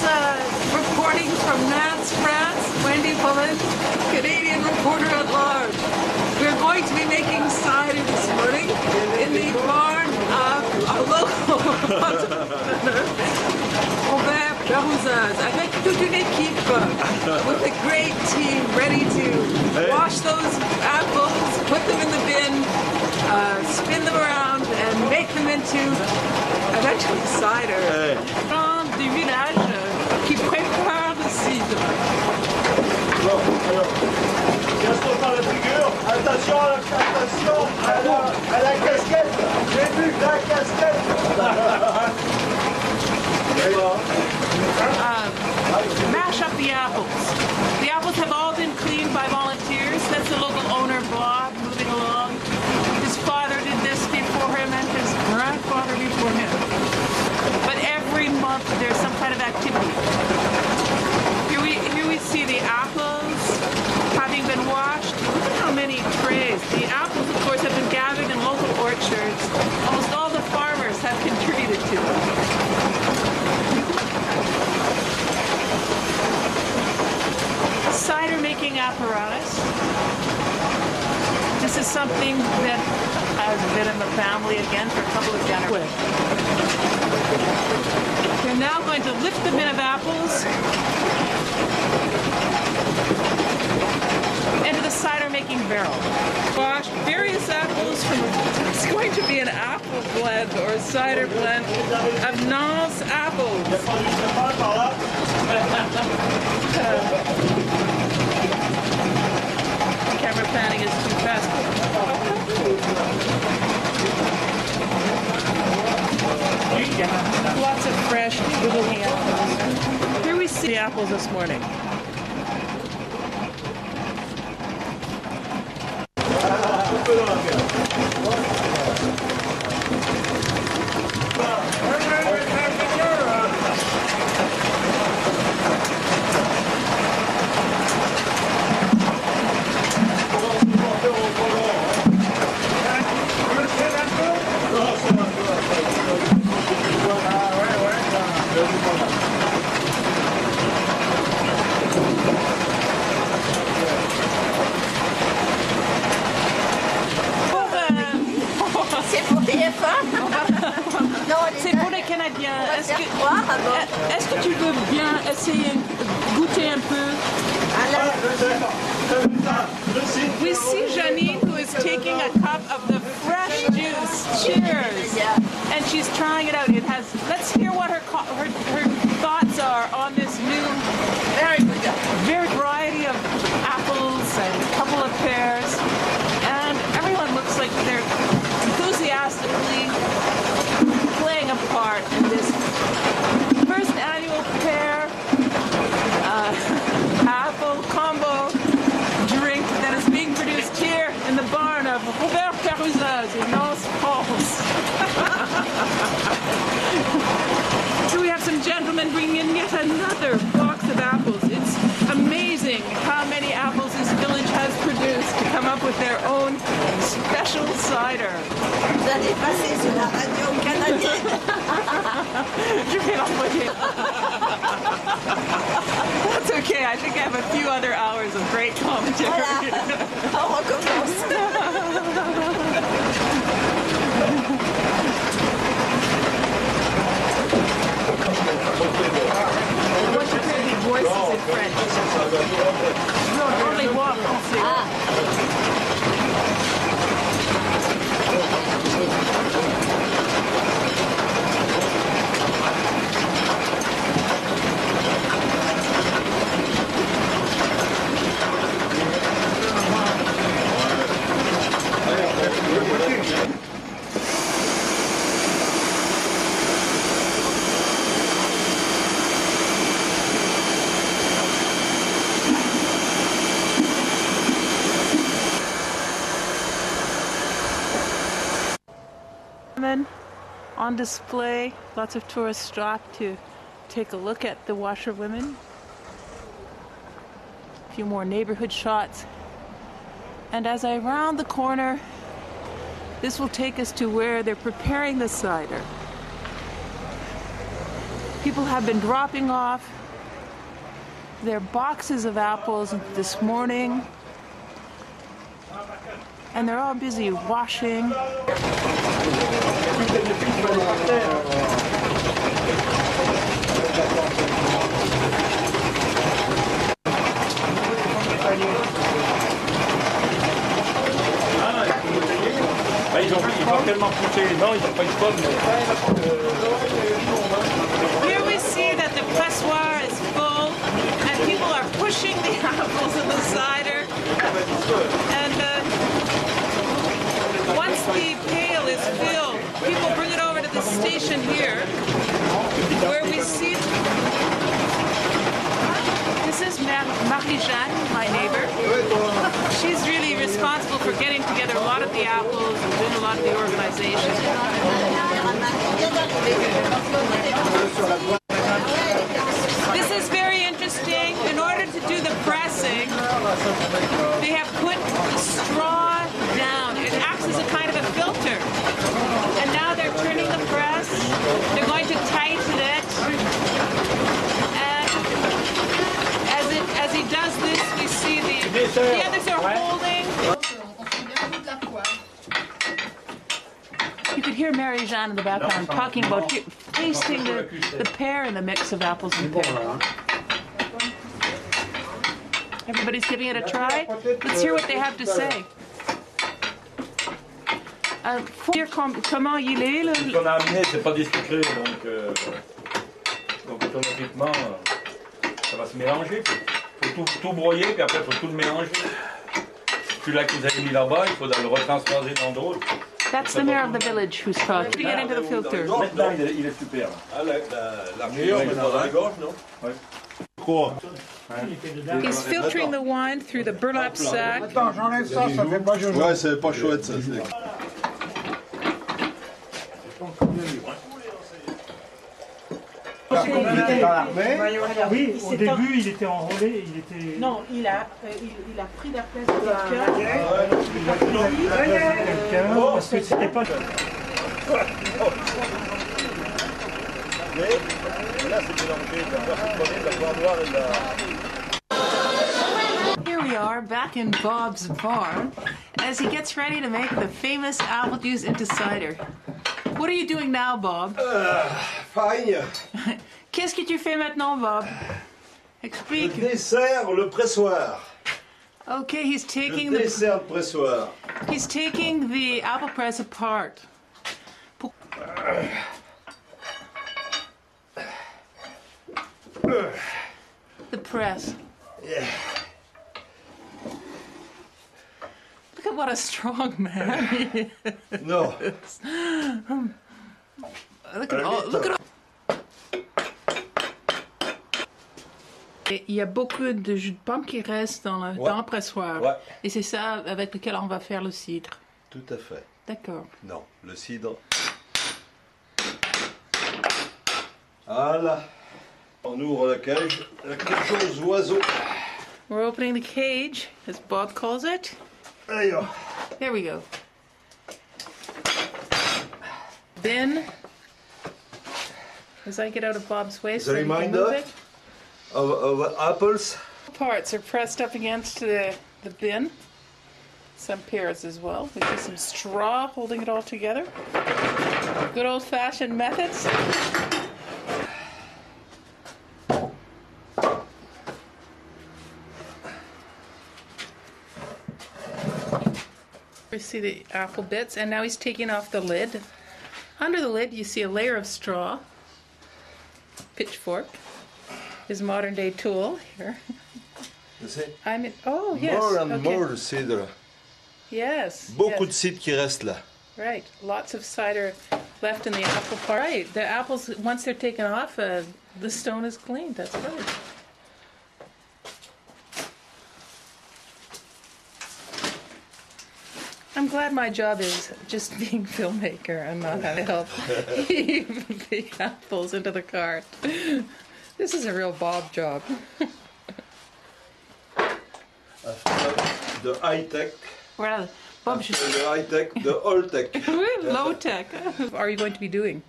Reporting from Nances, France, Wendy Pullen, Canadian reporter at large. We're going to be making cider this morning in the barn of our local entrepreneur, avec toute une équipe, with a great team ready to wash those apples, put them in the bin, spin them around, and make them into eventually cider. Du village qui prépare le cidre. Gaston par la figure. Attention à la casquette. J'ai vu la casquette. Mash up the apples. The apples have all been cleaned by volunteers. That's the local owner, Bob, moving along. His father did this before him and his grandfather before him. But every month there's some kind of activity. Here we see the apples having been washed. Look at how many trays. The apples, of course, have been gathered in local orchards. Almost all the farmers have contributed to them. Cider making apparatus. This is something that has been in the family again for a couple of generations. We're now going to lift the bin of apples into the cider making barrel. Wash various apples from, it's going to be an apple blend or cider blend of Nances apples. Camera panning is too fast. Lots of fresh, good-looking apples. Here we see the apples this morning. C'est pour les Canadiens. Est-ce que tu veux bien essayer goûter un peu? We see Janine, who is taking a cup of the fresh juice. Cheers! And she's trying it out. It has. Let's hear what her thoughts are on this new, very variety of apples and a couple of pears, and everyone looks like they're enthusiastically playing a part in this first annual pear apple combo drink that is being produced here in the barn of Robert Peruzaz in Nances, France. So we have some gentlemen bringing in yet another box of apples. It's amazing how many apples this village has produced to come up with their own special cider. Vous allez passer sur la radio canadienne. Je vais l'envoyer. That's okay. I think I have a few other hours of great commentary. Voilà. On recommence. I want to hear the voices in French. No, only one. On display, lots of tourists stop to take a look at the washerwomen. A few more neighborhood shots. And as I round the corner, this will take us to where they're preparing the cider. People have been dropping off their boxes of apples this morning, and they're all busy washing. Ils ont tellement poussé. Non, ils n'ont pas eu de pomme. Here we see that the pressoir is full, and people are pushing the apples in the cider. And once the pail is filled, people bring it over to the station here, where we see. This is Marie-Jeanne, my neighbor. She's really responsible for getting together a lot of the apples and doing a lot of the organization. This is very interesting. In order to do the pressing, they have put the straw down. It acts as a kind of a filter. And now they're turning the press. They're going to tighten it. And as he does this, we see the others are holding. You could hear Marie-Jeanne in the background talking about tasting the pear in the mix of apples and pear. Everybody's giving it a try. Let's hear what they have to say. Faut dire comment il est là. Ce qu'on a amené, c'est pas des sucrés, donc automatiquement, ça va se mélanger. Faut tout broyer, puis après, il faut tout le mélanger. Celui-là que vous avez mis là-bas, il faut le retransposer dans d'autres. That's the mayor of the village who's talking. To get into the filter. Maintenant, il est super. Ah, la meilleure, c'est dans la gorge, non? Ouais. Quoi? He's filtering the wine through the burlap sack. Attends, j'enlève ça, ça fait pas jojo. Ouais, c'est pas chouette ça. Oui, au début, il était enrôlé, il était... Non, il a pris la place de quelqu'un. Il a pris la place de quelqu'un, parce que c'était pas... Mais là, c'est mélangé. La poire noire et la... Here we are back in Bob's barn as he gets ready to make the famous apple juice into cider. What are you doing now, Bob? Farine. Qu'est-ce que tu fais maintenant, Bob? Le Explique. dessert, le pressoir. Okay, he's taking Le dessert, le pressoir. he's taking the apple press apart. The press. Yeah. Look at what a strong man he is. Non. Look at all. Il y a beaucoup de jus de pomme qui reste dans le pressoir. Ouais. Et c'est ça avec lequel on va faire le cidre. Tout à fait. D'accord. Non, le cidre. Voilà. On ouvre la cage aux oiseaux. We're opening the cage, as Bob calls it. Allez, There we go. Bin. As I get out of Bob's way, so The you can reminder? move it. of apples. Parts are pressed up against the bin. Some pears as well. We see some straw holding it all together. Good old-fashioned methods. We see the apple bits, and now he's taking off the lid. Under the lid, you see a layer of straw. Pitchfork. His modern-day tool here. You see? Oh, yes. More and okay. more cidre. Yes. Beaucoup yes. de cidre qui reste là. Right. Lots of cider left in the apple part. Right. The apples, once they're taken off, the stone is cleaned. That's right. I'm glad my job is just being filmmaker and not having help heave the apples into the cart. This is a real Bob job. The high-tech. Well, Bob should... The high-tech, the old-tech. Low tech. Are you going to be doing?